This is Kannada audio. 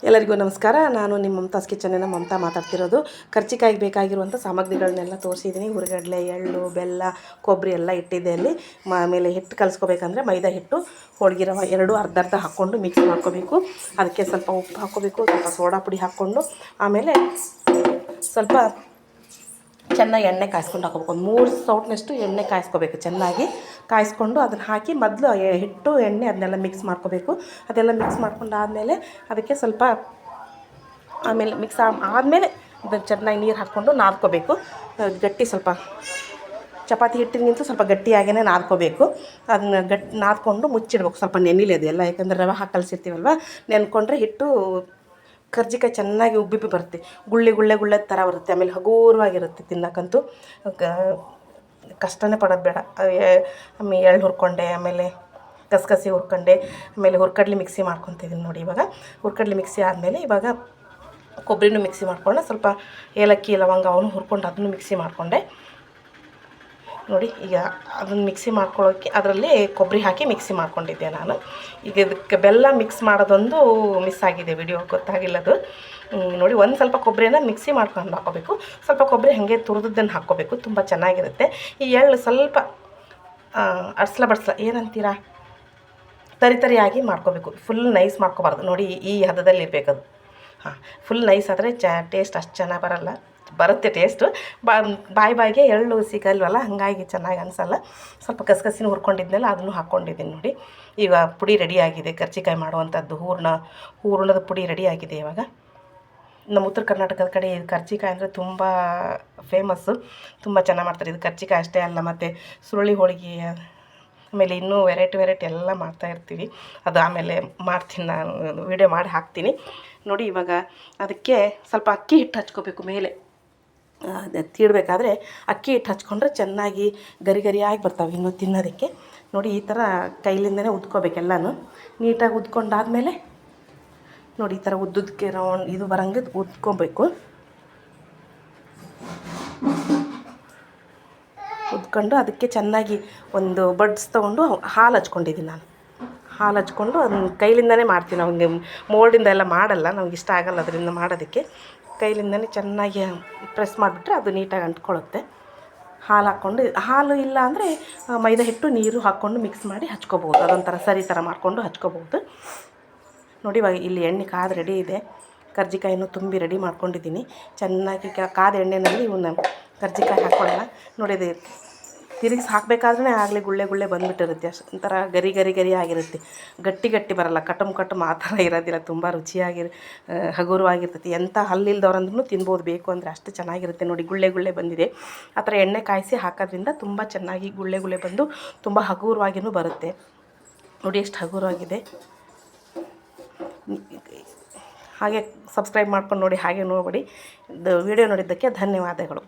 ಎಲ್ಲರಿಗೂ ನಮಸ್ಕಾರ. ನಾನು ನಿಮ್ಮ ಮಮತಾಸ್ ಕಿಚನ್ನಿನ ಮಮತಾ ಮಾತಾಡ್ತಿರೋದು. ಕರ್ಜಿಕಾಯಿಗೆ ಬೇಕಾಗಿರುವಂಥ ಸಾಮಗ್ರಿಗಳನ್ನೆಲ್ಲ ತೋರಿಸಿದ್ದೀನಿ. ಹುರಿಗಡಲೆ, ಎಳ್ಳು, ಬೆಲ್ಲ, ಕೊಬ್ಬರಿ ಎಲ್ಲ ಇಟ್ಟಿದ್ದೆ ಅಲ್ಲಿ. ಆಮೇಲೆ ಹಿಟ್ಟು ಕಲಿಸ್ಕೋಬೇಕಂದ್ರೆ ಮೈದಾ ಹಿಟ್ಟು, ಹೋಳಿಗೆ ರವೆ ಎರಡು ಅರ್ಧ ಅರ್ಧ ಹಾಕ್ಕೊಂಡು ಮಿಕ್ಸ್ ಮಾಡ್ಕೋಬೇಕು. ಅದಕ್ಕೆ ಸ್ವಲ್ಪ ಉಪ್ಪು ಹಾಕ್ಕೋಬೇಕು, ಸ್ವಲ್ಪ ಸೋಡಾ ಪುಡಿ ಹಾಕ್ಕೊಂಡು ಆಮೇಲೆ ಸ್ವಲ್ಪ ಚೆನ್ನಾಗಿ ಎಣ್ಣೆ ಕಾಯಿಸ್ಕೊಂಡು ಹಾಕೋಬೇಕು. ಒಂದು 3 ಸೌಟ್ನಷ್ಟು ಎಣ್ಣೆ ಕಾಯಿಸ್ಕೋಬೇಕು. ಚೆನ್ನಾಗಿ ಕಾಯಿಸ್ಕೊಂಡು ಅದನ್ನು ಹಾಕಿ ಮೊದಲು ಹಿಟ್ಟು ಎಣ್ಣೆ ಅದನ್ನೆಲ್ಲ ಮಿಕ್ಸ್ ಮಾಡ್ಕೋಬೇಕು. ಅದೆಲ್ಲ ಮಿಕ್ಸ್ ಮಾಡ್ಕೊಂಡಾದಮೇಲೆ ಅದಕ್ಕೆ ಸ್ವಲ್ಪ ಆಮೇಲೆ ಮಿಕ್ಸ್ ಆದಮೇಲೆ ಅದನ್ನು ಚೆನ್ನಾಗಿ ನೀರು ಹಾಕ್ಕೊಂಡು ನಾದ್ಕೋಬೇಕು. ಗಟ್ಟಿ ಸ್ವಲ್ಪ ಚಪಾತಿ ಹಿಟ್ಟಿನಿಂತ ಸ್ವಲ್ಪ ಗಟ್ಟಿಯಾಗೇ ನಾದ್ಕೋಬೇಕು. ಅದನ್ನ ನಾದ್ಕೊಂಡು ಮುಚ್ಚಿಡ್ಬೇಕು. ಸ್ವಲ್ಪ ನೆನಿಲಿ ಅದೆಲ್ಲ, ಯಾಕಂದರೆ ರವೆ ಹಾಕಿ ಕಲಸಿರ್ತೀವಲ್ವ, ನೆನ್ಕೊಂಡ್ರೆ ಹಿಟ್ಟು ಕರ್ಜಿಕಾಯಿ ಚೆನ್ನಾಗಿ ಉಬ್ಬಿ ಬರುತ್ತೆ. ಗುಳ್ಳೆ ಥರ ಬರುತ್ತೆ. ಆಮೇಲೆ ಹಗೂರವಾಗಿರುತ್ತೆ. ತಿನ್ನಕ್ಕಂತೂ ಕಷ್ಟನೇ ಪಡೋದು ಬೇಡ. ಆಮೇಲೆ ಎಳ್ಳು ಹುರ್ಕೊಂಡೆ, ಆಮೇಲೆ ಕಸಕಸಿ ಹುರ್ಕೊಂಡೆ, ಆಮೇಲೆ ಹುರ್ಕಡ್ಲಿ ಮಿಕ್ಸಿ ಮಾಡ್ಕೊತಿದ್ದೀನಿ ನೋಡಿ. ಇವಾಗ ಹುರ್ಕಡ್ಲಿ ಮಿಕ್ಸಿ ಆದಮೇಲೆ ಇವಾಗ ಕೊಬ್ಬರಿನೂ ಮಿಕ್ಸಿ ಮಾಡ್ಕೊಂಡೆ, ಸ್ವಲ್ಪ ಏಲಕ್ಕಿ ಲವಂಗ ಅವನು ಹುರ್ಕೊಂಡು ಅದನ್ನು ಮಿಕ್ಸಿ ಮಾಡಿಕೊಂಡೆ ನೋಡಿ. ಈಗ ಅದನ್ನು ಮಿಕ್ಸಿ ಮಾಡ್ಕೊಳ್ಳೋಕ್ಕೆ ಅದರಲ್ಲಿ ಕೊಬ್ಬರಿ ಹಾಕಿ ಮಿಕ್ಸಿ ಮಾಡ್ಕೊಂಡಿದ್ದೆ ನಾನು. ಈಗ ಇದಕ್ಕೆ ಬೆಲ್ಲ ಮಿಕ್ಸ್ ಮಾಡೋದೊಂದು ಮಿಸ್ ಆಗಿದೆ, ವಿಡಿಯೋ ಗೊತ್ತಾಗಿಲ್ಲದು ನೋಡಿ. ಒಂದು ಸ್ವಲ್ಪ ಕೊಬ್ಬರಿನ ಮಿಕ್ಸಿ ಮಾಡ್ಕೊಂಡು ಹಾಕ್ಕೋಬೇಕು. ಸ್ವಲ್ಪ ಕೊಬ್ಬರಿ ಹಾಗೆ ತುರಿದದ್ದನ್ನು ಹಾಕ್ಕೋಬೇಕು, ತುಂಬ ಚೆನ್ನಾಗಿರುತ್ತೆ. ಈ ಎಳ್ಳು ಸ್ವಲ್ಪ ಬಡ್ಸ್ಲ ಏನಂತೀರಾ, ತರಿಯಾಗಿ ಮಾಡ್ಕೋಬೇಕು. ಫುಲ್ ನೈಸ್ ಮಾಡ್ಕೋಬಾರ್ದು ನೋಡಿ. ಈ ಹದದಲ್ಲಿ ಇರಬೇಕದು. ಹಾಂ, ಫುಲ್ ನೈಸ್ ಆದರೆ ಟೇಸ್ಟ್ ಅಷ್ಟು ಚೆನ್ನಾಗಿ ಬರುತ್ತೆ ಟೇಸ್ಟು. ಬಾಯಿಗೆ ಎಳ್ಳು ಸಿಗಲ್ವಲ್ಲ, ಹಾಗಾಗಿ ಚೆನ್ನಾಗಿ ಅನಿಸಲ್ಲ. ಸ್ವಲ್ಪ ಕಸಕಸಿನ ಹುರ್ಕೊಂಡಿದ್ಮೇಲೆ ಅದನ್ನು ಹಾಕ್ಕೊಂಡಿದ್ದೀನಿ ನೋಡಿ. ಈಗ ಪುಡಿ ರೆಡಿಯಾಗಿದೆ, ಕರ್ಜಿಕಾಯಿ ಮಾಡುವಂಥದ್ದು ಹೂರಣದ ಪುಡಿ ರೆಡಿಯಾಗಿದೆ. ಇವಾಗ ನಮ್ಮ ಉತ್ತರ ಕರ್ನಾಟಕದ ಕಡೆ ಕರ್ಜಿಕಾಯಿ ಅಂದರೆ ತುಂಬ ಫೇಮಸ್ಸು, ತುಂಬ ಚೆನ್ನಾಗಿ ಮಾಡ್ತಾರೆ. ಇದು ಕರ್ಜಿಕಾಯಿ ಅಷ್ಟೇ ಅಲ್ಲ, ಮತ್ತು ಸುರುಳಿ ಹೋಳಿಗೆ, ಆಮೇಲೆ ಇನ್ನೂ ವೆರೈಟಿ ಎಲ್ಲ ಮಾಡ್ತಾಯಿರ್ತೀವಿ. ಅದು ಆಮೇಲೆ ಮಾಡ್ತೀನಿ, ನಾನು ವೀಡಿಯೋ ಮಾಡಿ ಹಾಕ್ತೀನಿ ನೋಡಿ. ಇವಾಗ ಅದಕ್ಕೆ ಸ್ವಲ್ಪ ಅಕ್ಕಿ ಹಿಟ್ಟು ಹಚ್ಕೋಬೇಕು ಮೇಲೆ. ತೀಡಬೇಕಾದ್ರೆ ಅಕ್ಕಿ ಹಿಟ್ಟು ಹಚ್ಕೊಂಡ್ರೆ ಚೆನ್ನಾಗಿ ಗರಿಯಾಗಿ ಬರ್ತಾವೆ ಇನ್ನು ತಿನ್ನೋದಕ್ಕೆ ನೋಡಿ. ಈ ಥರ ಕೈಲಿಂದನೇ ಉದ್ಕೋಬೇಕೆಲ್ಲನೂ. ನೀಟಾಗಿ ಉದ್ಕೊಂಡಾದಮೇಲೆ ನೋಡಿ, ಈ ಥರ ಉದ್ದಕ್ಕೆ ರೌಂಡ್ ಇದು ಬರಂಗೆ ಉದ್ಕೊಬೇಕು. ಉದ್ಕೊಂಡು ಅದಕ್ಕೆ ಚೆನ್ನಾಗಿ ಒಂದು ಬಡ್ಸ್ ತೊಗೊಂಡು ಹಾಲು ಹಚ್ಕೊಂಡಿದ್ದೀನಿ ನಾನು. ಹಾಲು ಹಚ್ಕೊಂಡು ಅದನ್ನ ಕೈಲಿಂದನೇ ಮಾಡ್ತೀನಿ. ನಮಗೆ ಮೋಲ್ಡಿಂದ ಎಲ್ಲ ಮಾಡಲ್ಲ, ನಮ್ಗೆ ಇಷ್ಟ ಆಗಲ್ಲ ಅದರಿಂದ ಮಾಡೋದಕ್ಕೆ. ಕೈಲಿಂದನೇ ಚೆನ್ನಾಗಿ ಪ್ರೆಸ್ ಮಾಡಿಬಿಟ್ರೆ ಅದು ನೀಟಾಗಿ ಅಂಟ್ಕೊಳ್ಳುತ್ತೆ. ಹಾಲು ಇಲ್ಲ ಅಂದರೆ ಮೈದಾ ಹಿಟ್ಟು ನೀರು ಹಾಕ್ಕೊಂಡು ಮಿಕ್ಸ್ ಮಾಡಿ ಹಚ್ಕೋಬೋದು. ಅದೊಂಥರ ಸರಿ ಥರ ಮಾಡಿಕೊಂಡು ಹಚ್ಕೋಬೋದು ನೋಡಿ. ಇವಾಗ ಇಲ್ಲಿ ಎಣ್ಣೆ ಕಾದು ರೆಡಿ ಇದೆ. ಕರ್ಜಿಕಾಯಿನೂ ತುಂಬಿ ರೆಡಿ ಮಾಡ್ಕೊಂಡಿದ್ದೀನಿ. ಚೆನ್ನಾಗಿ ಕಾದ ಎಣ್ಣೆಯಲ್ಲಿ ಇವನ್ನ ಕರ್ಜಿಕಾಯಿ ಹಾಕ್ಕೊಳ್ಳೋಣ ನೋಡಿ. ಅದು ತಿರುಗಿಸಿ ಹಾಕಬೇಕಾದ್ರೆ ಆಗಲೇ ಗುಳ್ಳೆ ಬಂದುಬಿಟ್ಟಿರುತ್ತೆ. ಅಷ್ಟು ಒಂಥರ ಗರಿ ಆಗಿರುತ್ತೆ. ಗಟ್ಟಿ ಬರಲ್ಲ, ಕಟಮ್ ಆ ಥರ ಇರೋದಿಲ್ಲ. ತುಂಬ ರುಚಿಯಾಗಿ ಹಗುರವಾಗಿರ್ತೈತಿ. ಎಂಥ ಹಲ್ಲಿಲ್ದವ್ರಂದ್ರೂ ತಿನ್ಬೋದು, ಬೇಕು ಅಂದರೆ ಅಷ್ಟು ಚೆನ್ನಾಗಿರುತ್ತೆ ನೋಡಿ. ಗುಳ್ಳೆ ಬಂದಿದೆ. ಆ ಥರ ಎಣ್ಣೆ ಕಾಯಿಸಿ ಹಾಕೋದ್ರಿಂದ ತುಂಬ ಚೆನ್ನಾಗಿ ಗುಳ್ಳೆ ಬಂದು ತುಂಬ ಹಗುರವಾಗಿಯೂ ಬರುತ್ತೆ ನೋಡಿ. ಎಷ್ಟು ಹಗುರವಾಗಿದೆ. ಹಾಗೆ ಸಬ್ಸ್ಕ್ರೈಬ್ ಮಾಡ್ಕೊಂಡು ನೋಡಿ, ಹಾಗೆ ನೋಡಿಬಿಡಿ. ವಿಡಿಯೋ ನೋಡಿದ್ದಕ್ಕೆ ಧನ್ಯವಾದಗಳು.